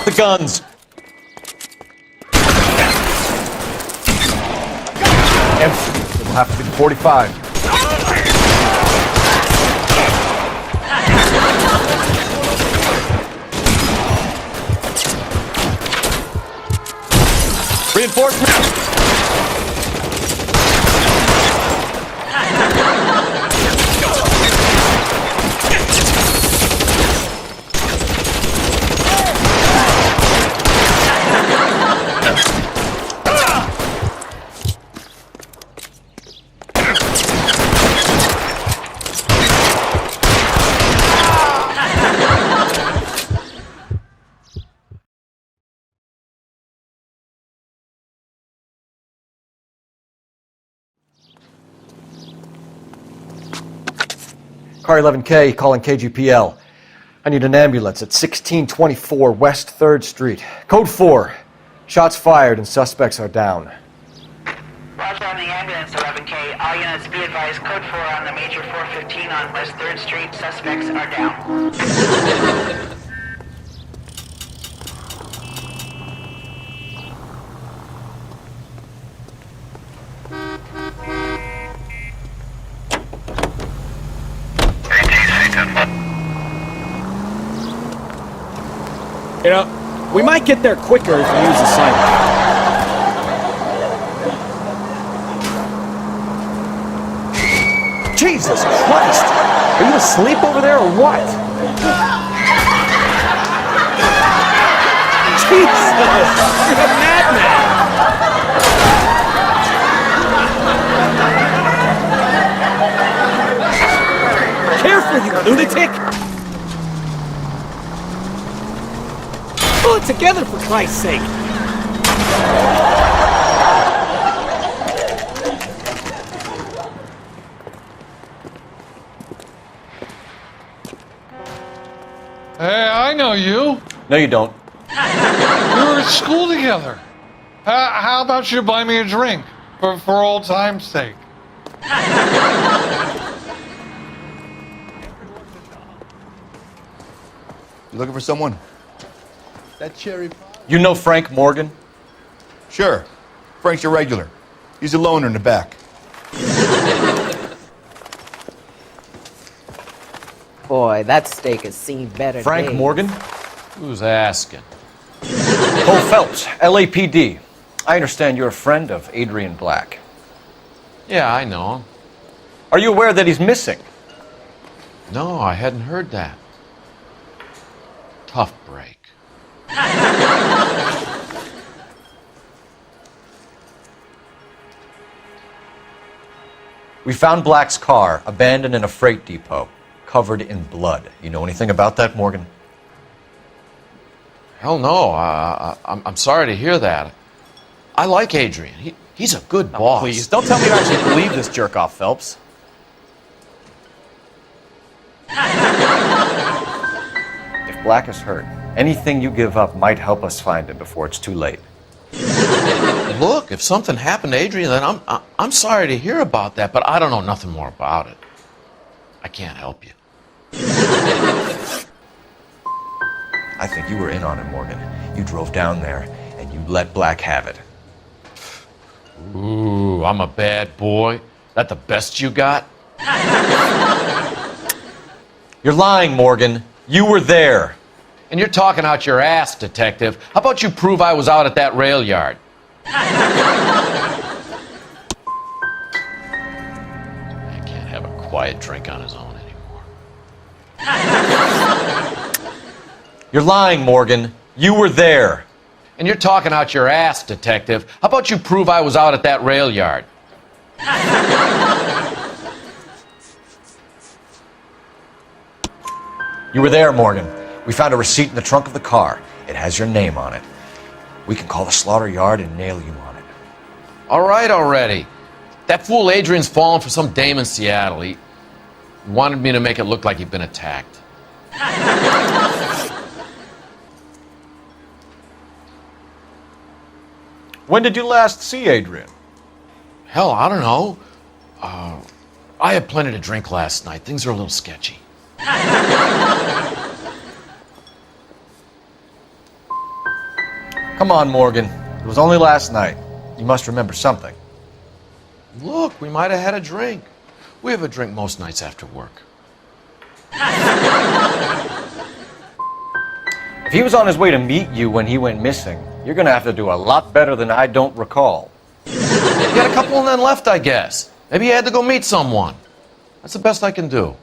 S2: the guns! Empty. It will have to be the 45. Reinforcement! Car 11K calling KGPL. I need an ambulance at 1624 West 3rd Street. Code 4. Shots fired and suspects are down.
S18: Roger on the ambulance, 11K. All units be advised, code 4 on the major 415 on West 3rd Street. Suspects are down.
S14: You know, we might get there quicker if we use the siren. Jesus Christ! Are you asleep over there or what? Jesus! You're a madman! Careful, you lunatic! Pull it together, for Christ's sake!
S5: Hey, I know you.
S2: No, you don't.
S5: We were at school together. How about you buy me a drink for old time's sake?
S2: You looking for someone?
S16: That cherry.
S2: You know Frank Morgan?
S6: Sure. Frank's your regular. He's a loner in the back.
S23: Boy, that steak has seen better
S2: Frank
S23: days.
S2: Morgan?
S4: Who's asking?
S2: Cole Phelps, LAPD. I understand you're a friend of Adrian Black.
S4: Yeah, I know him.
S2: Are you aware that he's missing?
S4: No, I hadn't heard that. Tough break.
S2: We found Black's car abandoned in a freight depot, covered in blood. You know anything about that, Morgan?
S4: Hell no. I'm sorry to hear that. I like Adrian. He's a good boss.
S3: Please, don't tell me you actually believe this jerk-off, Phelps.
S2: If Black is hurt, anything you give up might help us find him before it's too late.
S4: Look, if something happened to Adrian, then I'm sorry to hear about that, but I don't know nothing more about it. I can't help you.
S2: I think you were in on it, Morgan. You drove down there, and you let Black have it.
S4: Ooh, I'm a bad boy. That the best you got?
S2: You're lying, Morgan. You were there.
S4: And you're talking out your ass, detective. How about you prove I was out at that rail yard? I can't have a quiet drink on his own anymore.
S2: You're lying, Morgan. You were there.
S4: And you're talking out your ass, detective. How about you prove I was out at that rail yard?
S2: You were there, Morgan. We found a receipt in the trunk of the car. It has your name on it. We can call the slaughter yard and nail you on it.
S4: All right already. That fool Adrian's fallen for some dame in Seattle. He wanted me to make it look like he'd been attacked.
S2: When did you last see Adrian?
S4: Hell, I don't know. I had plenty to drink last night. Things are a little sketchy.
S2: Come on, Morgan. It was only last night. You must remember something.
S1: Look, we might have had a drink. We have a drink most nights after work.
S2: If he was on his way to meet you when he went missing, you're gonna have to do a lot better than I don't recall.
S1: He had a couple and then left, I guess. Maybe he had to go meet someone. That's the best I can do.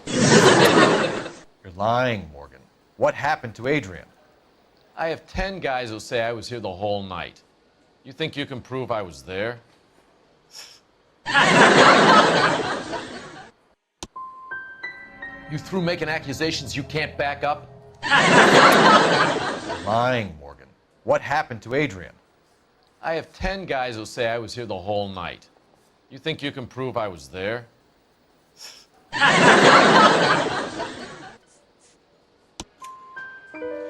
S2: You're lying, Morgan. What happened to Adrian?
S1: I have 10 guys who'll say I was here the whole night. You think you can prove I was there? You through making accusations you can't back up?
S2: You're lying, Morgan. What happened to Adrian?
S1: I have 10 guys who'll say I was here the whole night. You think you can prove I was there?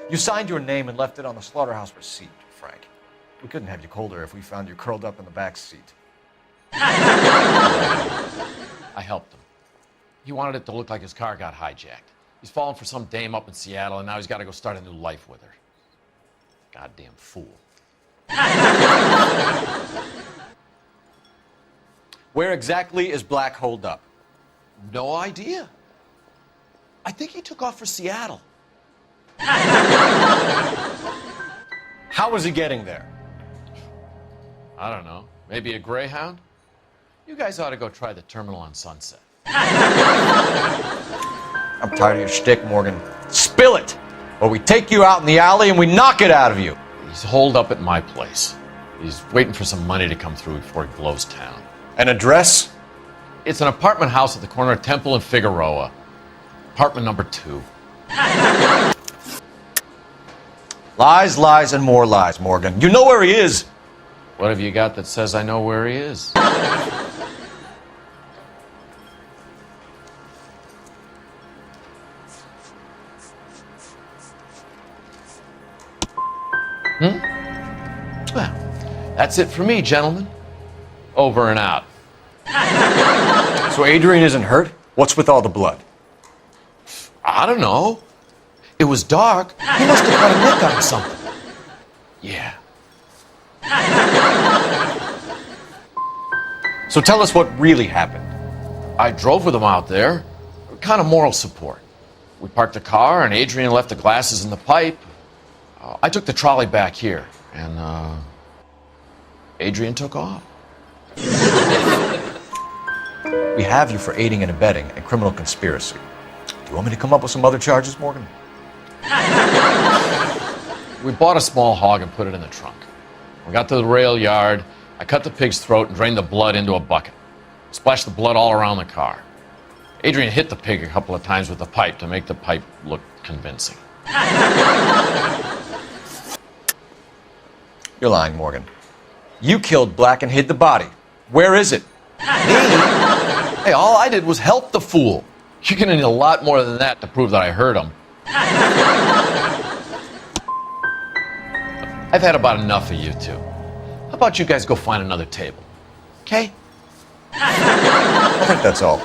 S2: You signed your name and left it on the slaughterhouse receipt, Frank. We couldn't have you colder if we found you curled up in the back seat.
S1: I helped him. He wanted it to look like his car got hijacked. He's fallen for some dame up in Seattle, and now he's got to go start a new life with her. Goddamn fool.
S2: Where exactly is Black holed up?
S1: No idea. I think he took off for Seattle.
S2: How was he getting there?
S1: I don't know. Maybe a Greyhound? You guys ought to go try the terminal on Sunset.
S2: I'm tired of your shtick, Morgan. Spill it! Or we take you out in the alley and we knock it out of you.
S1: He's holed up at my place. He's waiting for some money to come through before he blows town.
S2: An address?
S1: It's an apartment house at the corner of Temple and Figueroa. Apartment number 2.
S2: Lies, lies, and more lies, Morgan. You know where he is.
S1: What have you got that says I know where he is? Well, that's it for me, gentlemen. Over and out.
S2: So Adrian isn't hurt? What's with all the blood?
S1: I don't know. It was dark. He must have got a nick on something. Yeah.
S2: So tell us what really happened.
S1: I drove with him out there. Kind of moral support. We parked the car, and Adrian left the glasses in the pipe. I took the trolley back here, and Adrian took off.
S2: We have you for aiding and abetting and criminal conspiracy. Do you want me to come up with some other charges, Morgan?
S1: We bought a small hog and put it in the trunk. We got to the rail yard. I cut the pig's throat and drained the blood into a bucket. Splashed the blood all around the car. Adrian hit the pig a couple of times with the pipe to make the pipe look convincing.
S2: You're lying, Morgan. You killed Black and hid the body. Where is it?
S1: Me? Hey, all I did was help the fool. You're gonna need a lot more than that to prove that I hurt him. I've had about enough of you two. How about you guys go find another table? Okay?
S2: I think that's all.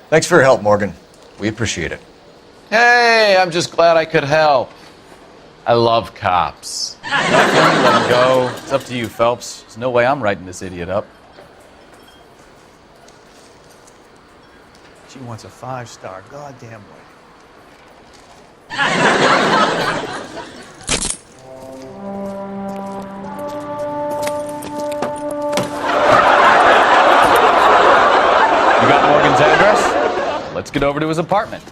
S2: Thanks for your help, Morgan. We appreciate it.
S1: Hey, I'm just glad I could help. I love cops.
S3: Nothing, let him go. It's up to you, Phelps. There's no way I'm writing this idiot up.
S19: She wants a 5-star goddamn way.
S3: You got Morgan's address? Let's get over to his apartment.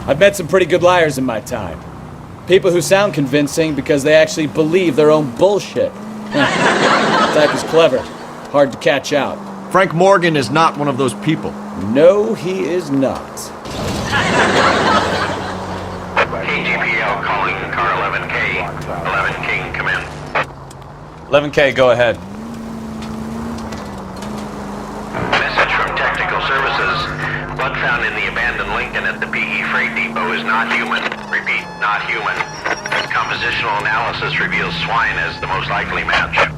S14: I've met some pretty good liars in my time. People who sound convincing because they actually believe their own bullshit. The type is clever, hard to catch out.
S2: Frank Morgan is not one of those people.
S14: No, he is not.
S8: KGPL calling car 11K. 11K, come in.
S3: 11K, go ahead.
S8: Message from Technical Services. Blood found in the abandoned Lincoln at the PE Freight Depot is not human. Repeat, not human. Compositional analysis reveals swine as the most likely match.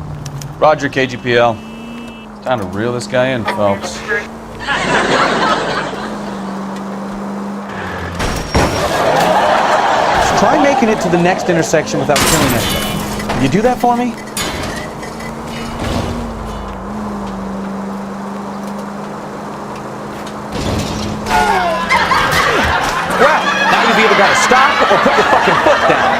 S3: Roger, KGPL. Time to reel this guy in, folks.
S14: Try making it to the next intersection without killing anyone. Can you do that for me? Well, now you've either got to stop or put your fucking foot down.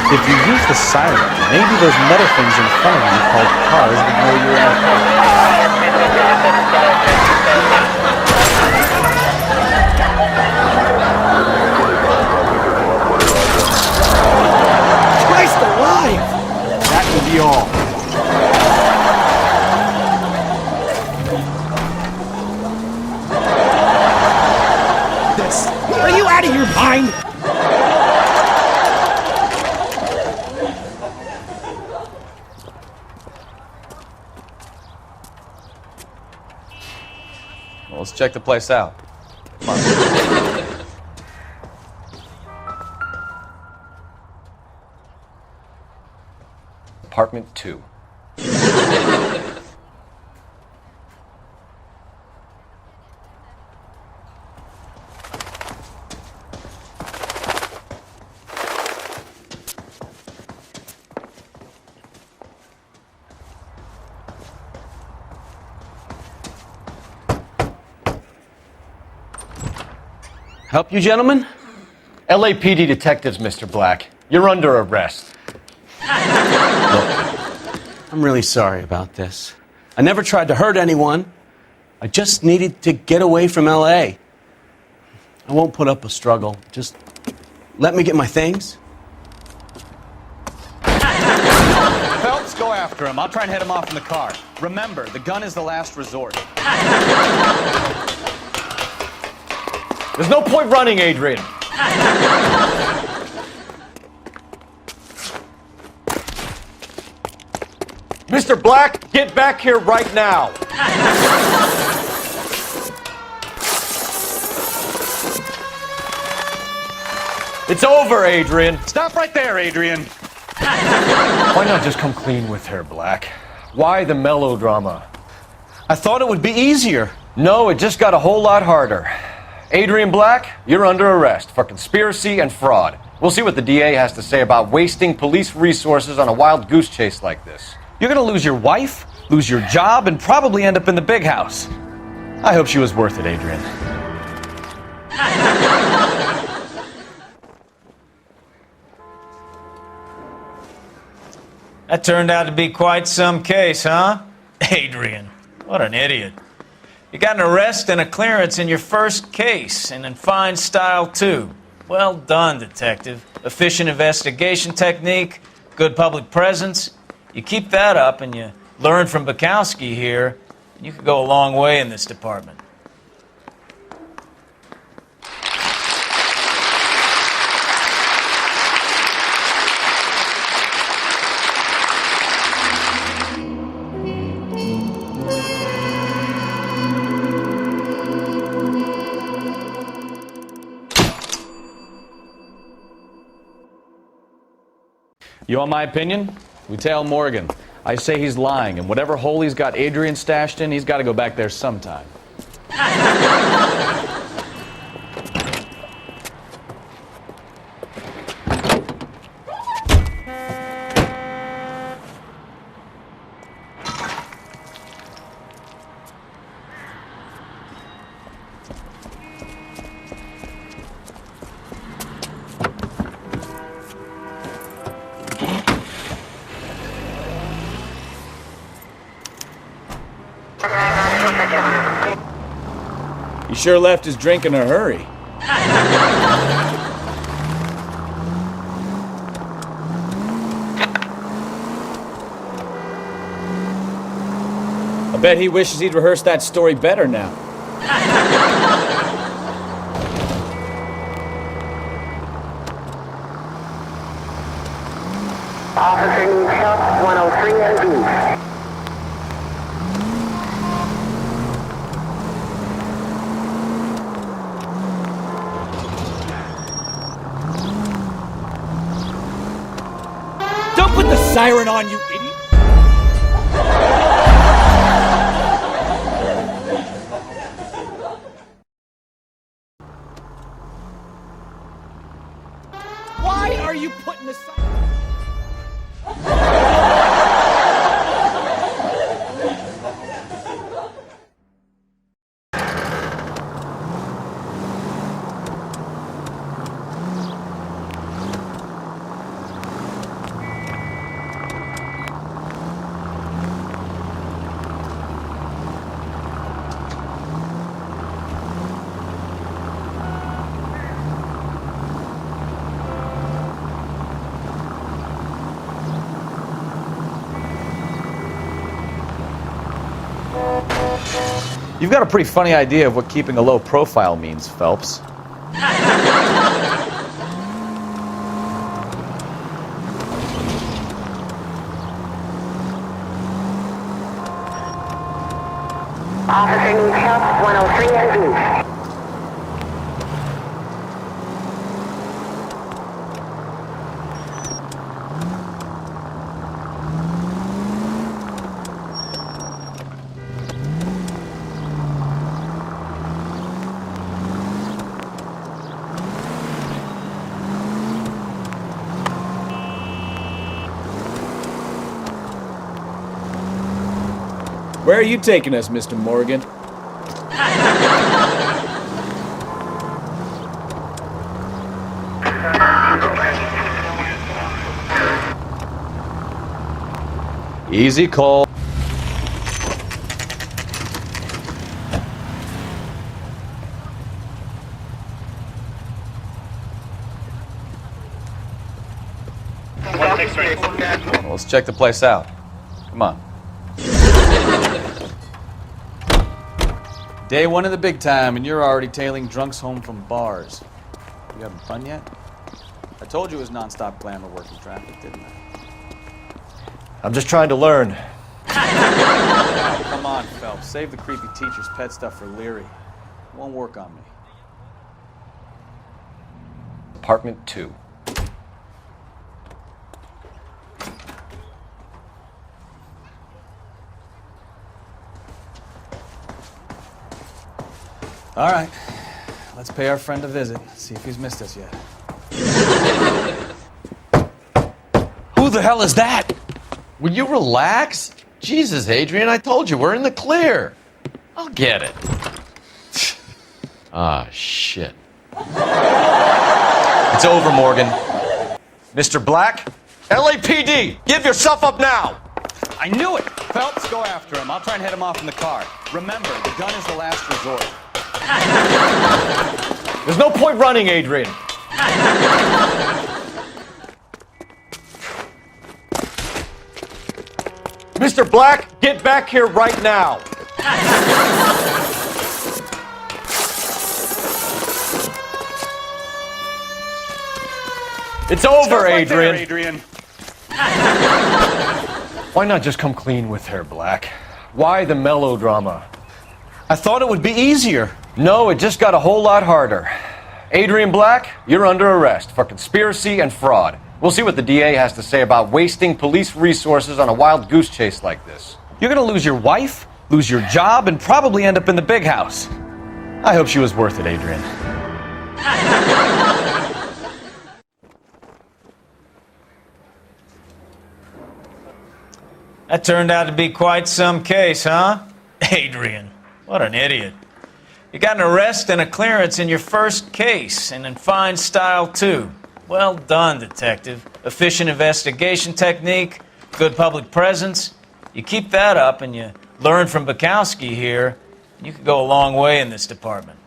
S14: If you use the siren, maybe those metal things in front of you called cars would know you're in a car. Christ alive! That will be all. Are you out of your mind?
S3: Well, let's check the place out. Come on.
S2: Apartment 2.
S14: Help you, gentlemen?
S2: LAPD detectives, Mr. Black. You're under arrest.
S14: I'm really sorry about this. I never tried to hurt anyone. I just needed to get away from L.A. I won't put up a struggle. Just let me get my things. Phelps, go after him. I'll try and head him off in the car. Remember, the gun is the last resort.
S2: There's no point running, Adrian. Mr. Black, get back here right now. It's over, Adrian.
S14: Stop right there, Adrian.
S2: Why not just come clean with her, Black? Why the melodrama?
S14: I thought it would be easier.
S2: No, it just got a whole lot harder. Adrian Black, you're under arrest for conspiracy and fraud. We'll see what the DA has to say about wasting police resources on a wild goose chase like this.
S14: You're gonna lose your wife, lose your job, and probably end up in the big house. I hope she was worth it, Adrian.
S10: That turned out to be quite some case, huh? Adrian, what an idiot. You got an arrest and a clearance in your first case, and in fine style, too. Well done, detective. Efficient investigation technique, good public presence. You keep that up and you learn from Bukowski here, you could go a long way in this department.
S3: You want my opinion? We tell Morgan. I say he's lying, and whatever hole he's got Adrian stashed in, he's got to go back there sometime.
S14: He sure left his drink in a hurry. I bet he wishes he'd rehearsed that story better now.
S18: Officer needs help, 103 and B.
S11: siren on, you idiot! Why are you putting the siren?
S3: You've got a pretty funny idea of what keeping a low profile means, Phelps.
S18: Officer needs help, 103 and East.
S11: Where are you taking us, Mr. Morgan?
S3: Easy, Cole. Well, let's check the place out. Come on. Day one of the big time, and you're already tailing drunks home from bars. You having fun yet? I told you it was non-stop glamour working traffic, didn't I?
S2: I'm just trying to learn.
S3: Oh, come on, Phelps. Save the creepy teacher's pet stuff for Leary. It won't work on me.
S2: Apartment 2.
S3: All right. Let's pay our friend a visit. See if he's missed us yet.
S1: Who the hell is that? Will you relax? Jesus, Adrian, I told you, we're in the clear. I'll get it. Ah, shit.
S2: It's over, Morgan. Mr. Black, LAPD, give yourself up now!
S3: I knew it! Phelps, go after him. I'll try and head him off in the car. Remember, the gun is the last resort.
S2: There's no point running, Adrian. Mr. Black, get back here right now. It's over, Adrian.
S3: Adrian.
S2: Why not just come clean with her, Black? Why the melodrama? I thought it would be easier. No, it just got a whole lot harder. Adrian Black, you're under arrest for conspiracy and fraud. We'll see what the DA has to say about wasting police resources on a wild goose chase like this.
S3: You're gonna lose your wife, lose your job, and probably end up in the big house.
S2: I hope she was worth it, Adrian.
S10: That turned out to be quite some case, huh? Adrian, what an idiot. You got an arrest and a clearance in your first case, and in fine style, too. Well done, detective. Efficient investigation technique, good public presence. You keep that up and you learn from Bukowski here, you could go a long way in this department.